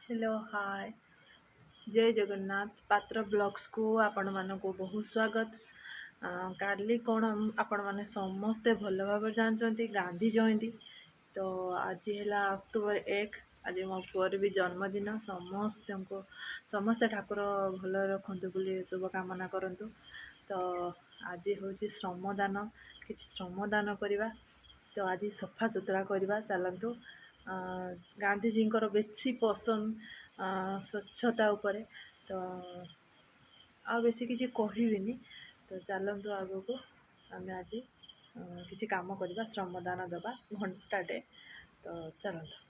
Hello hi जय जगन्नाथ पात्र blogs को आपण मानक बहुत स्वागत। काली कौन आपण मैंने समस्ते भल भाव जानते गांधी जयंती। तो आज है अक्टोबर 1। आज मो पुअर भी जन्मदिन। समस्ते ठाकुर भल रखु बोली शुभकामना करतु। तो आज हूँ श्रमदान कि श्रमदान करवा। तो आज सफा सुतरा करवा चलतु। गांधीजी बेसी पसंद स्वच्छता उपरे। तो आ बेसी किसी कहबिनी। तो चलतु आग को आम आज किसी काम करवा श्रमदान दबा घंटाटे। तो चलतु।